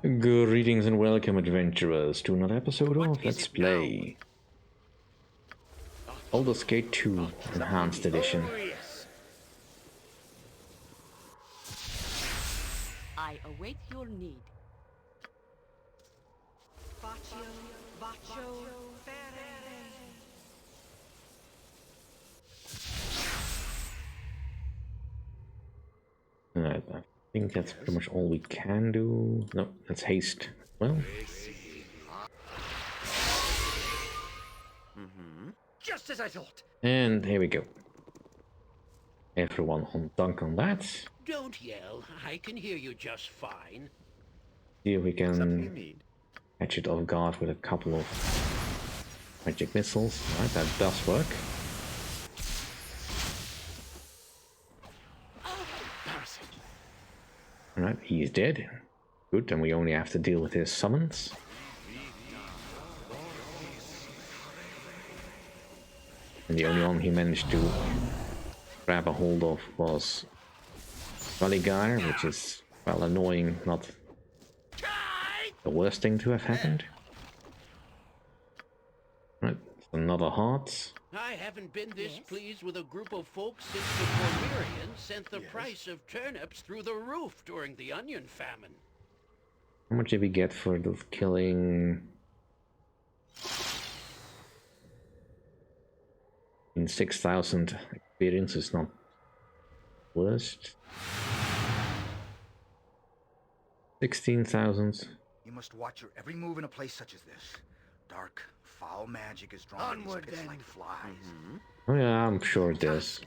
Greetings and welcome, adventurers, to another episode of Let's Play Baldur's Gate 2 Enhanced Edition. I await your need. Alright, I think that's pretty much all we can do. No, let's haste. Well, just as I thought. and here we go. Everyone on dunk on that. Don't yell. I can hear you just fine. See if we can catch it off guard with a couple of magic missiles. Right, that does work. Alright, he's dead. Good, and we only have to deal with his summons. And the only one he managed to grab a hold of was Valigar, which is, well, annoying, not the worst thing to have happened. Right, another heart. I haven't been this pleased with a group of folks since the Cormyreans sent the price of turnips through the roof during the onion famine. How much did we get for the killing? In 6,000 experience is not worst. 16,000. You must watch your every move in a place such as this. Dark, foul magic is drawn to these pits like flies. Oh yeah, I'm sure it is.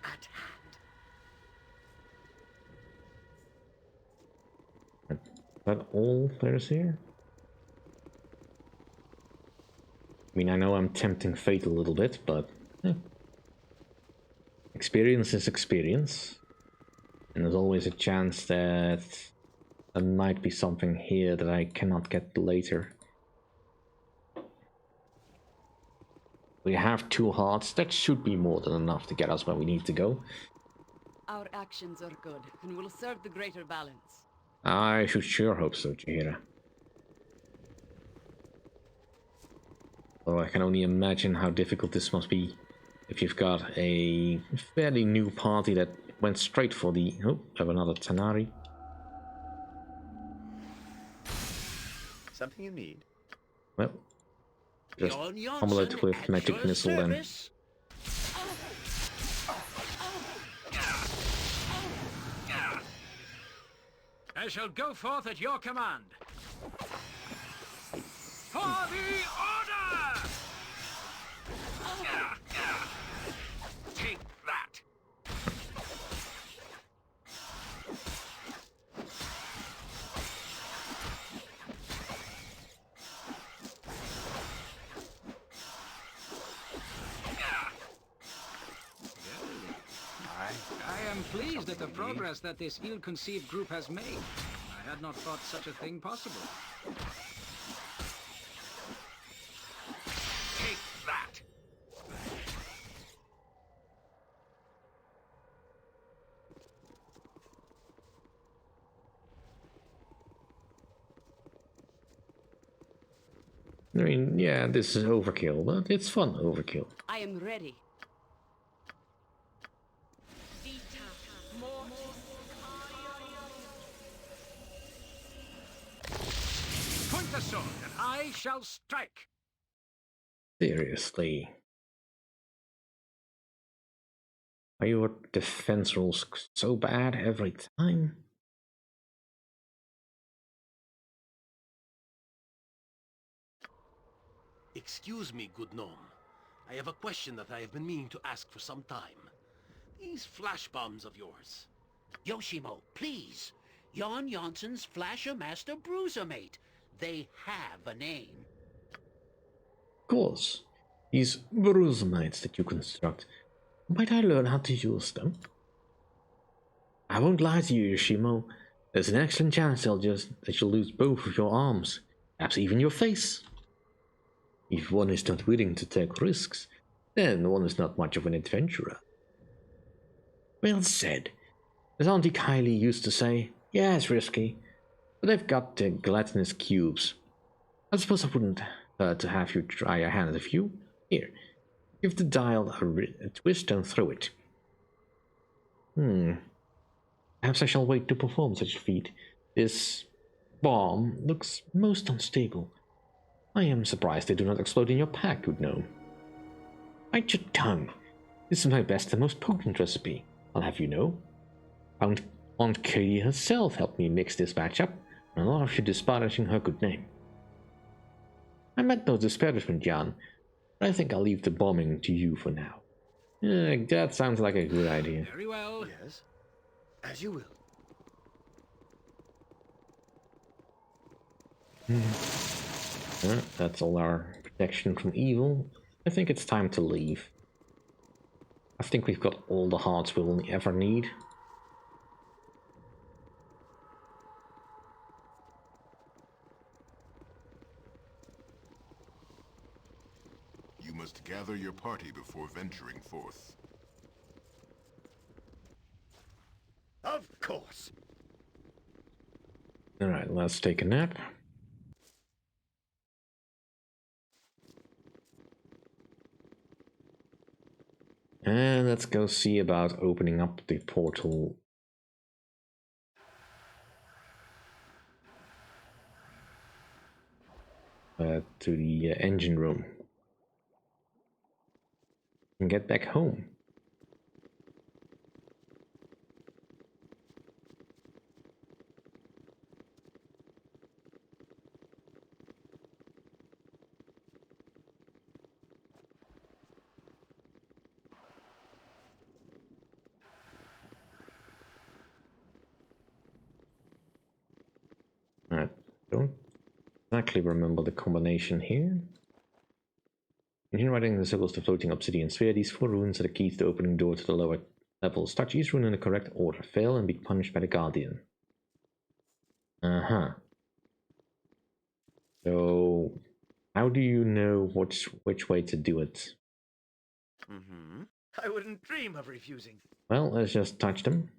Is that all there's here? I mean, I know I'm tempting fate a little bit, but experience is experience. And there's always a chance that there might be something here that I cannot get later. We have 2 hearts. That should be more than enough to get us where we need to go. Our actions are good and will serve the greater balance. I should sure hope so, Jahira. Although I can only imagine how difficult this must be if you've got a fairly new party that went straight for the... Oh, have another Tanari. Something you need? Well, just pummel it with magic missile then. I shall go forth at your command. For the order! Take that! I am pleased at the progress that this ill-conceived group has made. I had not thought such a thing possible. Take that! I mean, yeah, this is overkill, but it's fun overkill. I am ready. Point the sword, and I shall strike. Seriously. Are your defense rules so bad every time? Excuse me, good gnome. I have a question that I have been meaning to ask for some time. These flash bombs of yours. Yoshimo, please. Jon Jansson's Flasher Master Bruisermate. They have a name. Of course. These bruisemites that you construct. Might I learn how to use them? I won't lie to you, Yoshimo. There's an excellent chance that you'll lose both of your arms. Perhaps even your face. If one is not willing to take risks, then one is not much of an adventurer. Well said. As Auntie Kylie used to say, yeah, it's risky, but they've got gelatinous cubes. I suppose I wouldn't hurt to have you try your hand at a few. Here, give the dial a twist and throw it. Perhaps I shall wait to perform such a feat. This bomb looks most unstable. I am surprised they do not explode in your pack, good gnome. Bite your tongue. This is my best and most potent recipe, I'll have you know. Aunt Katie herself helped me mix this batch up, and a lot of you disparaging her good name. I meant no disparagement, Jan, but I think I'll leave the bombing to you for now. That sounds like a good idea. Very well. Yes, as you will. That's all our protection from evil. I think it's time to leave. I think we've got all the hearts we will ever need. You must gather your party before venturing forth. Of course. Alright, let's take a nap. And let's go see about opening up the portal. To the engine room. And get back home. I don't exactly remember the combination here. In writing the circles, the floating obsidian sphere, these 4 runes are the keys to opening door to the lower levels. Touch each rune in the correct order. Fail and be punished by the Guardian. So, how do you know which way to do it? I wouldn't dream of refusing. Well, let's just touch them.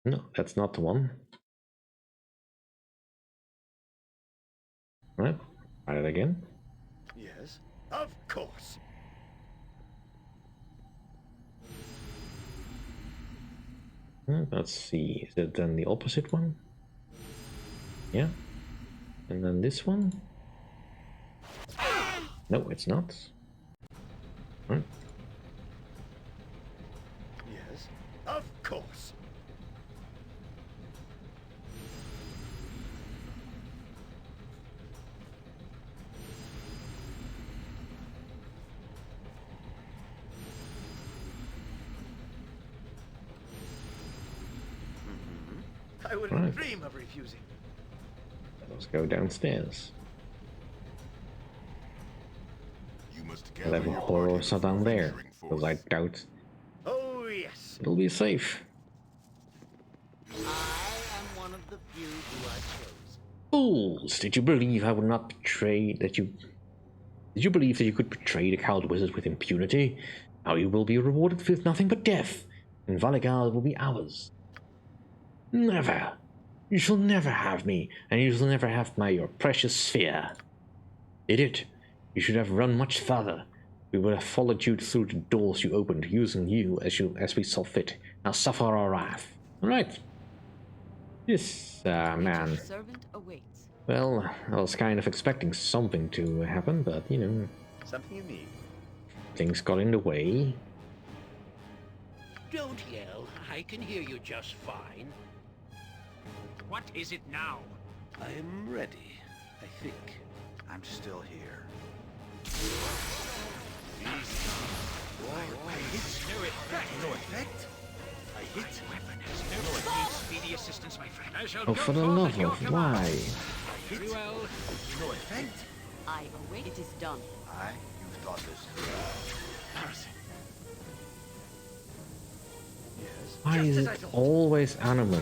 No, that's not the one. Right, try it again. Yes, of course. Let's see, is it then the opposite one? Yeah. And then this one? No, it's not. Right. Yes, of course. I wouldn't dream of refusing. Let's go downstairs. You must gather Level your horrors party are down before there, venturing because I forth. doubt Oh, yes. it'll be safe. I am one of the few who are chosen. Fools! Did you believe I would not betray that you... Did you believe that you could betray the coward wizard with impunity? Now you will be rewarded with nothing but death, and Valagal will be ours. Never! You shall never have me, and you shall never have your precious sphere. Idiot! You should have run much further. We would have followed you through the doors you opened, using you as we saw fit. Now suffer our wrath. Alright. This, man. Servant awaits. Well, I was kind of expecting something to happen, but, you know, Something you need. things got in the way. Don't yell. I can hear you just fine. What is it now? I'm ready, I think. I'm still here. No effect. No effect? I hit. Weapon has no need speedy assistance, my friend. I shall Oh, go for the forth love at your of command. why? Very well. No effect? I await. It is done. You've thought this through. Yes. Why Just is as it I thought. always animal?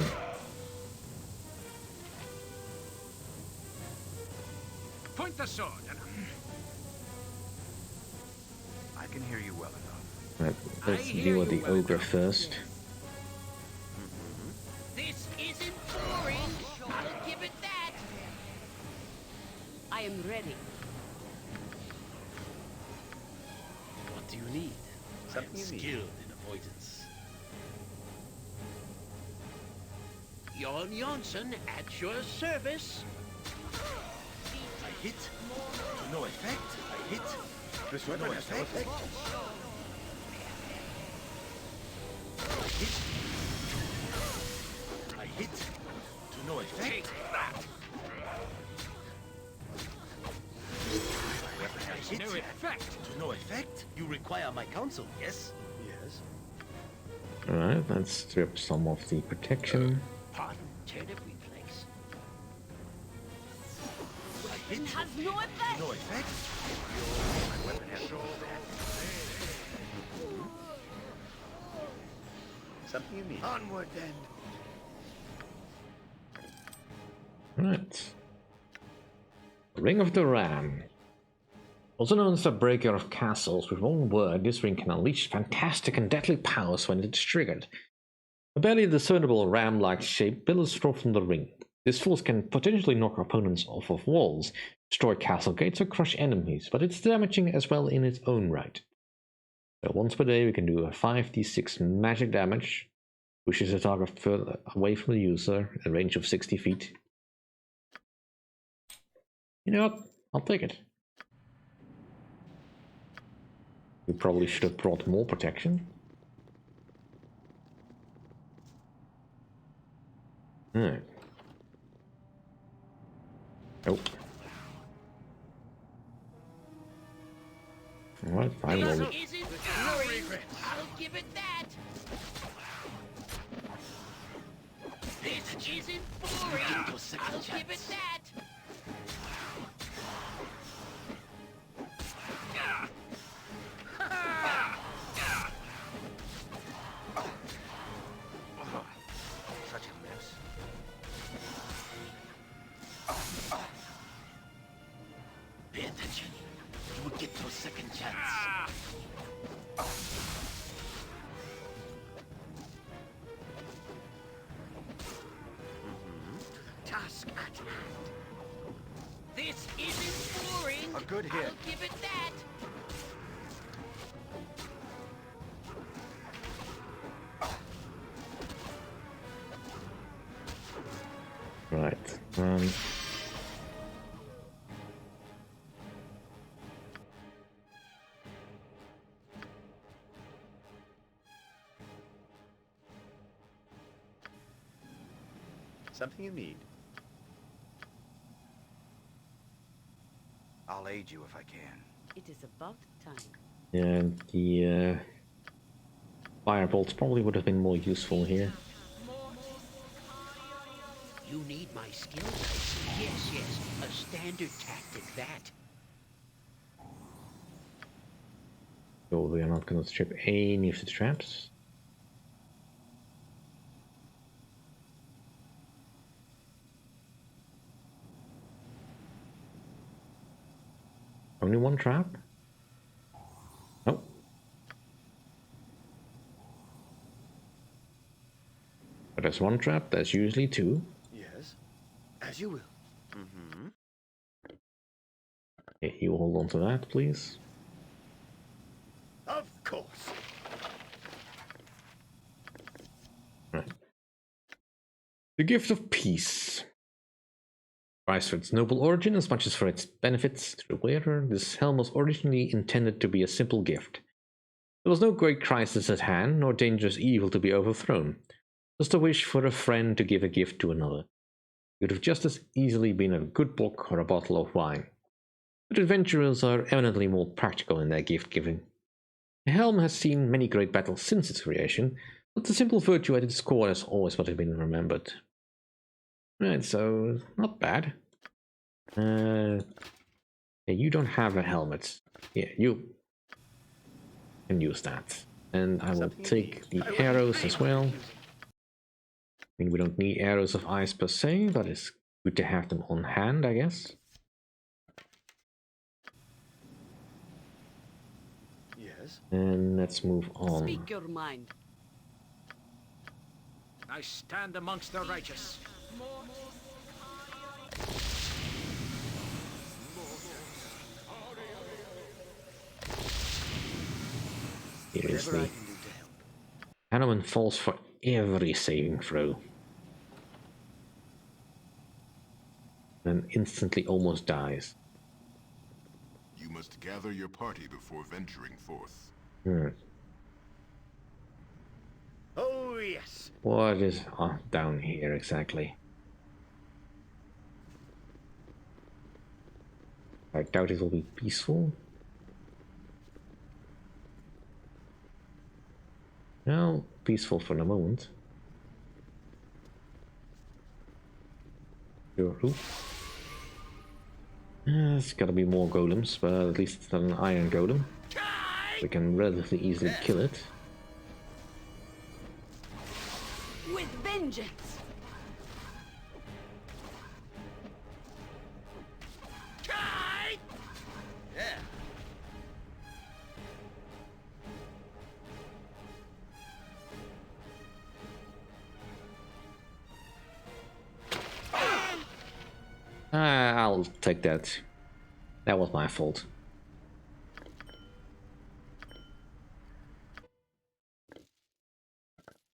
Point the sword. I can hear you well enough. Right, let's I hear deal with you the well ogre enough. first. This isn't for ready. What do you need? I'm skilled in avoidance. Jon Jonsson at your service. I hit. To no effect. I hit. This weapon has no effect. I hit. To no effect. I hit. No effect. To no effect. You require my counsel, yes? Yes. Alright, let's strip some of the protection. Pardon, turnip reflex. I hit. Has no effect. No effect. My weapon has no effect. Something you mean? Onward then. Right. Ring of Duran. Also known as the Breaker of Castles, with one word, this ring can unleash fantastic and deadly powers when it's triggered. A barely discernible ram-like shape billows forth from the ring. This force can potentially knock opponents off of walls, destroy castle gates, or crush enemies, but it's damaging as well in its own right. So once per day we can do a 5d6 magic damage, pushes the target further away from the user at a range of 60 feet. You know what? I'll take it. We probably should have brought more protection. Alright. Oh. Alright, fine. Well, Isn't boring. I'll give it that. This isn't boring. I'll give it that. Such a mess. Pay attention. You will get your second chance. Task at hand. This isn't boring. A good hit. I'll give it that. right. Something you need. I'll aid you if I can. It is about time. Yeah, the firebolts probably would have been more useful here. You need my skills, I see. Yes, yes. A standard tactic, that. So we are not going to strip any of the traps. Only one trap? Oh. But there's one trap, there's usually two. Yes. As you will. Mm-hmm. Okay, you hold on to that, please. Of course. Right. The Gift of Peace. Prized for its noble origin as much as for its benefits to the wearer, this helm was originally intended to be a simple gift. There was no great crisis at hand, nor dangerous evil to be overthrown. Just a wish for a friend to give a gift to another. It could have just as easily been a good book or a bottle of wine. But adventurers are eminently more practical in their gift-giving. The helm has seen many great battles since its creation, but the simple virtue at its core has always what has been remembered. Right, so not bad. Yeah, you don't have a helmet. Yeah, you can use that. And I will take the arrows as well. I mean, we don't need arrows of ice per se, but it's good to have them on hand, I guess. Yes. And let's move on. Speak your mind. I stand amongst the righteous. Seriously. Hanuman falls for every saving throw. And instantly almost dies. You must gather your party before venturing forth. Oh, yes. What is down here exactly? I doubt it will be peaceful. No, peaceful for the moment. Sure. There's gotta be more golems, but at least it's not an iron golem. We can relatively easily kill it. With vengeance! I'll take that. That was my fault.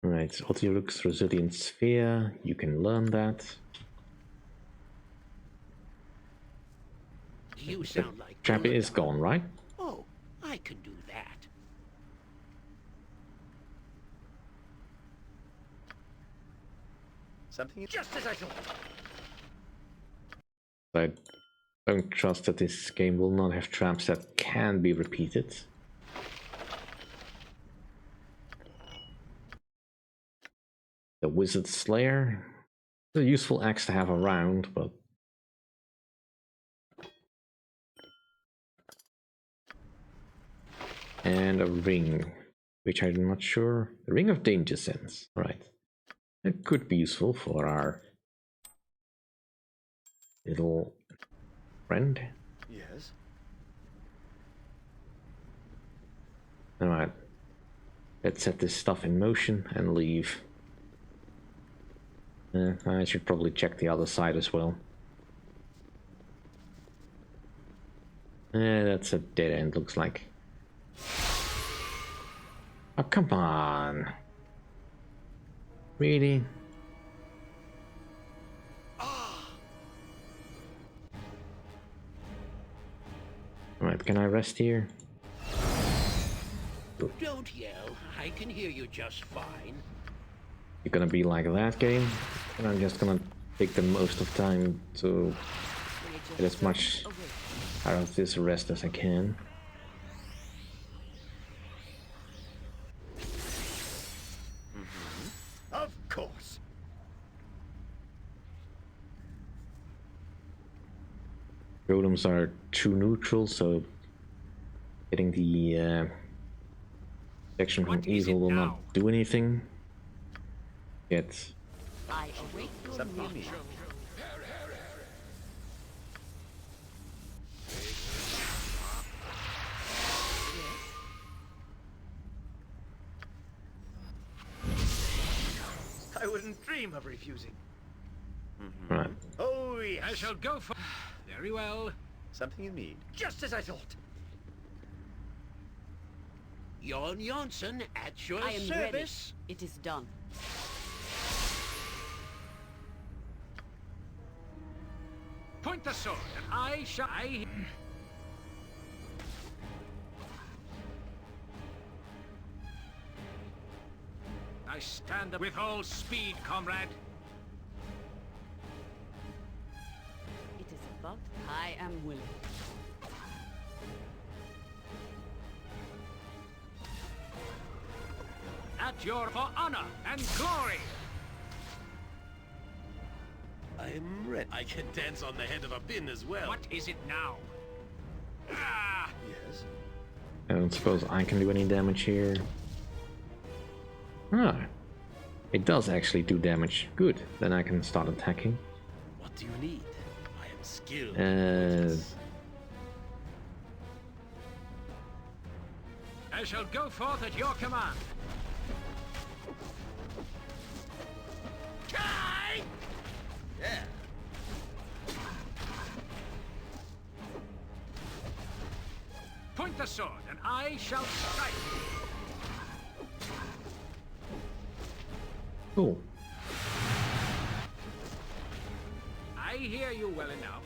Right, Otilux Resilient Sphere, you can learn that. You sound like Trap is Duran. gone, right? Oh, I can do that. Something just as I thought. I don't trust that this game will not have traps that can be repeated. The Wizard Slayer. It's a useful axe to have around, but... And a ring, which I'm not sure... The Ring of Danger Sense, right. It could be useful for our little friend. Yes. Alright. Let's set this stuff in motion and leave. I should probably check the other side as well. That's a dead end, looks like. Oh, come on. Really? Alright, can I rest here? Don't yell. I can hear you just fine. You're gonna be like that game, and I'm just gonna take the most of time to get as much out of this rest as I can. Of course. Golems are too neutral, so getting the protection from evil will not do anything. Yet. I await your march. I wouldn't dream of refusing. Right. Oh, yes. I shall go for... Very well. Something you need. Just as I thought. Jon Jonsson at your I am service. ready. It is done. Point the sword, and I shall... I stand up with all speed, comrade. It is about I am willing. At your for honor and glory. I'm ready. I can dance on the head of a pin as well. What is it now? Ah! Yes. I don't suppose I can do any damage here. Ah, it does actually do damage. Good, then I can start attacking. What do you need? I am skilled. I shall go forth at your command. Yeah. Point the sword, and I shall strike. Cool. I hear you well enough.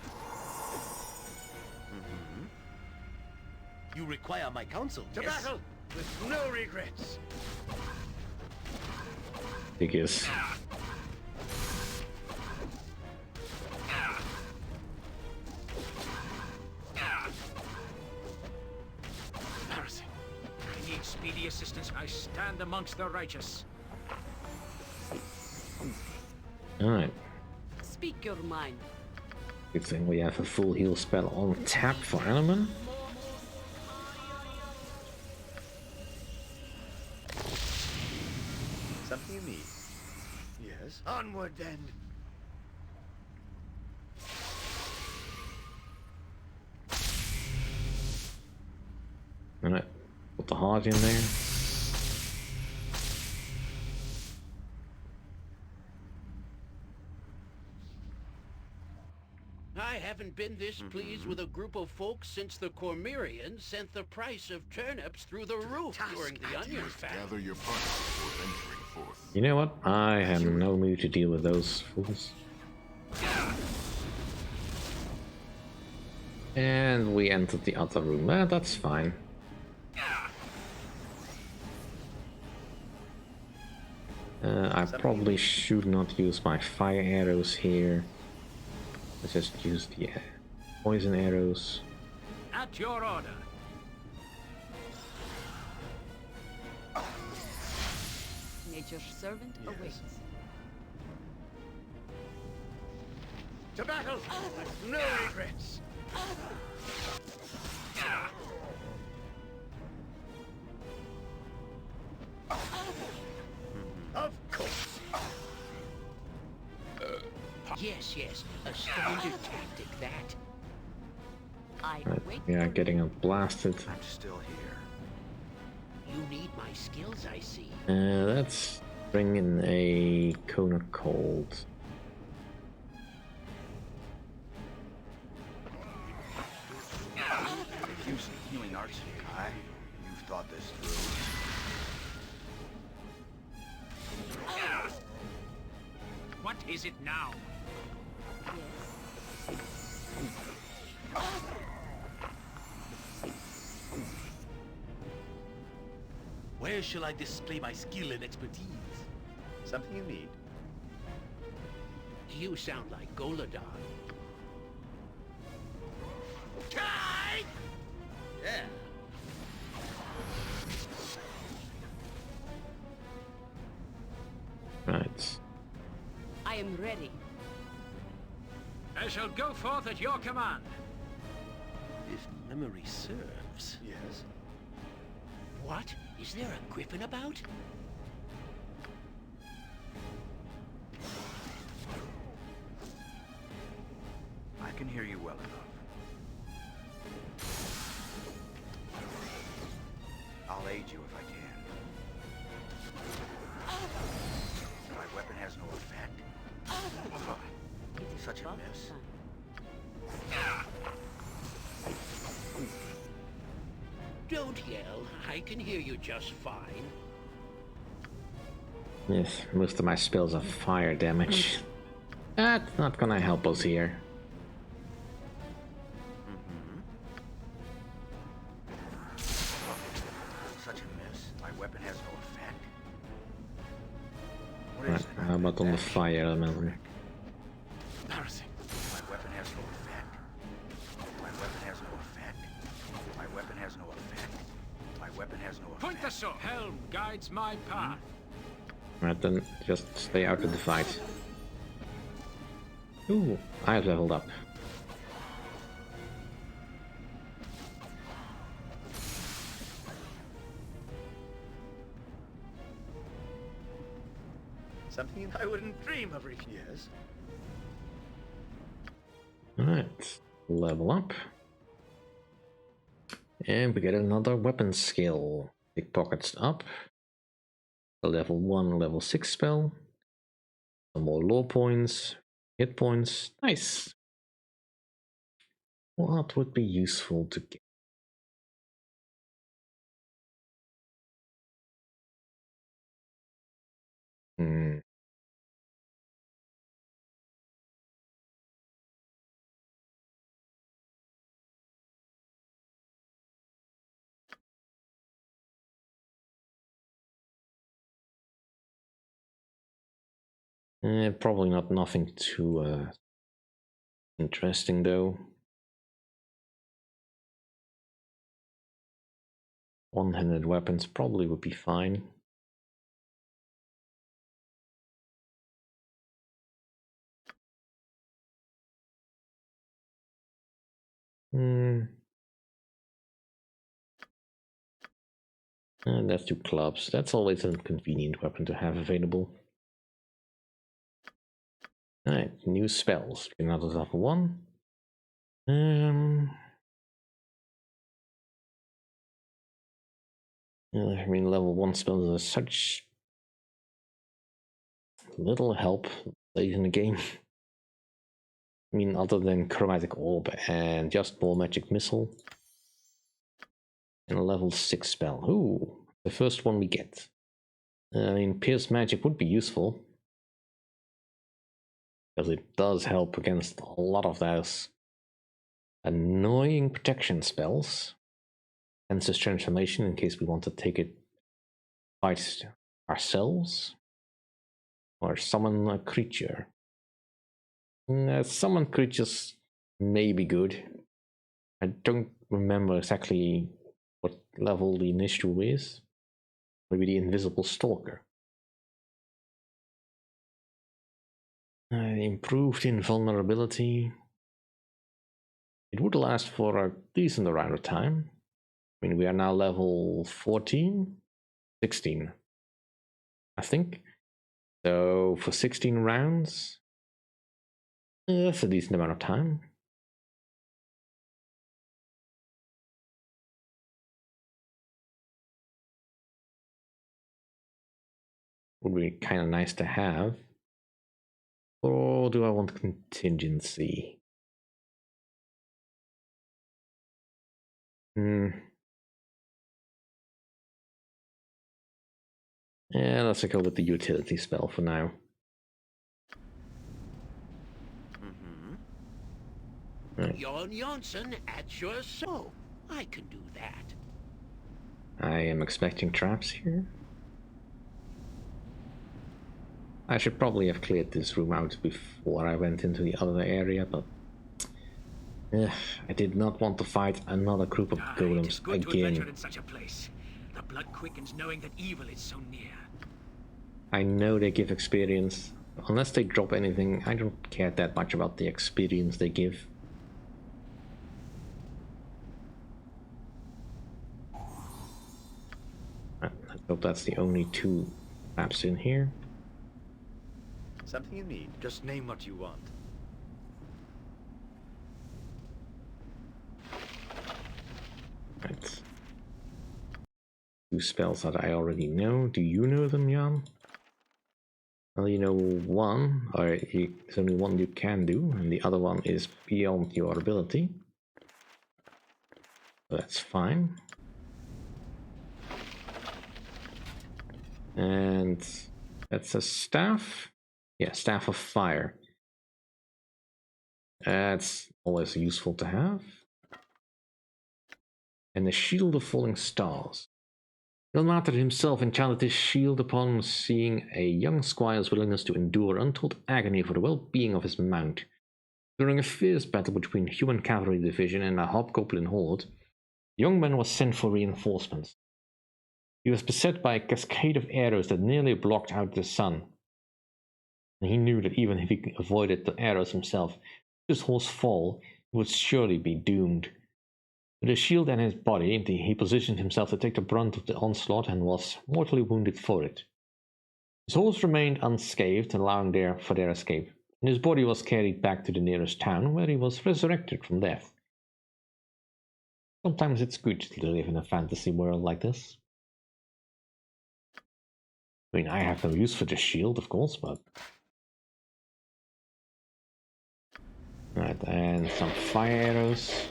You require my counsel, To yes? battle with no regrets. Because Embarrassing. I need speedy assistance. I stand amongst the righteous. alright. Speak your mind. Good thing we have a full heal spell on tap for element. Something you need? Yes. Onward then. Alright. Put the heart in there. I haven't been this pleased with a group of folks since the Cormyreans sent the price of turnips through the roof during the You onion must famine. gather your party before venturing forth. You know what? I have no mood to deal with those fools. And we entered the other room. That's fine. I probably should not use my fire arrows here. Let's just use the poison arrows. At your order. Nature's servant awaits. To battle with no regrets. Of course. Yes, yes, a standard tactic, that. I Right, await we are your getting blasted. I'm still here. You need my skills, I see. Let's bring in a cone of cold. If you use healing arts, you've thought this through. What is it now? Where shall I display my skill and expertise? Something you need? You sound like Goladon. Yeah. Right. I am ready. I shall go forth at your command. If memory serves. Yes. What? Is there a griffin about? I can hear you well enough. I'll aid you if I can. My weapon has no effect. Such a miss. Don't yell. I can hear you just fine. Yes, most of my spells are fire damage. That's not gonna help us here. Such a miss. My weapon has no effect. What Right, is it? how about on the fire element? Embarrassing. My weapon has no effect. My weapon has no effect. My weapon has no effect. My weapon has no effect. Point the sword. Helm guides my path. Right, then just stay out of the fight. Ooh, I've leveled up. Something I wouldn't dream of Yes. Alright, level up. And we get another weapon skill. Pickpockets up. A level 1, level 6 spell. Some more lore points, hit points. Nice. What would be useful to get? Probably not nothing too interesting though. One-handed weapons probably would be fine. And that's 2 clubs. That's always a convenient weapon to have available. Alright, new spells. Another level 1. I mean, level 1 spells are such little help late in the game. I mean, other than Chromatic Orb and just more Magic Missile. And a level 6 spell. Ooh, the first one we get. I mean, Pierce Magic would be useful. Because it does help against a lot of those annoying protection spells. Senses Transformation in case we want to take it, fight ourselves. Or summon a creature. Summon creatures may be good. I don't remember exactly what level the initial is. Maybe the Invisible Stalker. Improved invulnerability. It would last for a decent amount of time. I mean, we are now level 14? 16, I think. So for 16 rounds, that's a decent amount of time. Would be kind of nice to have. Or do I want contingency? Yeah, let's go with the utility spell for now. Right. Jon Jonsson at your soul. I can do that. I am expecting traps here. I should probably have cleared this room out before I went into the other area, but I did not want to fight another group of golems it is good to again. adventure in such a place. The blood quickens knowing that evil is so near. I know they give experience. Unless they drop anything, I don't care that much about the experience they give. I hope that's the only 2 traps in here. Something you need. Just name what you want. Right. 2 spells that I already know. Do you know them, Jan? Well, you know one, or there's only one you can do, and the other one is beyond your ability. So that's fine. And that's a staff. Yeah, Staff of Fire. That's always useful to have. And the Shield of Falling Stars. Ilmater himself enchanted his shield upon seeing a young squire's willingness to endure untold agony for the well-being of his mount. During a fierce battle between human cavalry division and a hobgoblin horde, the young man was sent for reinforcements. He was beset by a cascade of arrows that nearly blocked out the sun. And he knew that even if he avoided the arrows himself, should his horse fall, he would surely be doomed. With a shield and his body, he positioned himself to take the brunt of the onslaught and was mortally wounded for it. His horse remained unscathed, allowing for their escape, and his body was carried back to the nearest town, where he was resurrected from death. Sometimes it's good to live in a fantasy world like this. I mean, I have no use for the shield, of course, but... Right, and some fire arrows.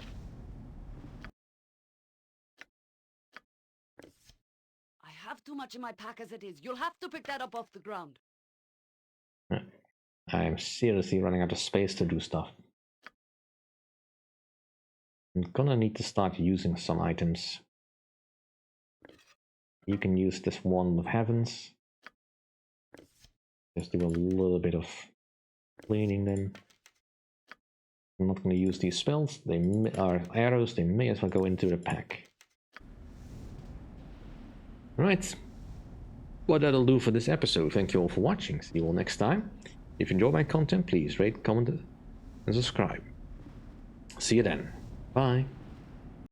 I have too much in my pack as it is. You'll have to pick that up off the ground. I'm seriously running out of space to do stuff. I'm gonna need to start using some items. You can use this Wand of Heavens. Just do a little bit of cleaning then. I'm not going to use these spells. They are arrows. They may as well go into the pack. Right. Well, that'll do for this episode. Thank you all for watching. See you all next time. If you enjoy my content, please rate, comment, and subscribe. See you then. Bye.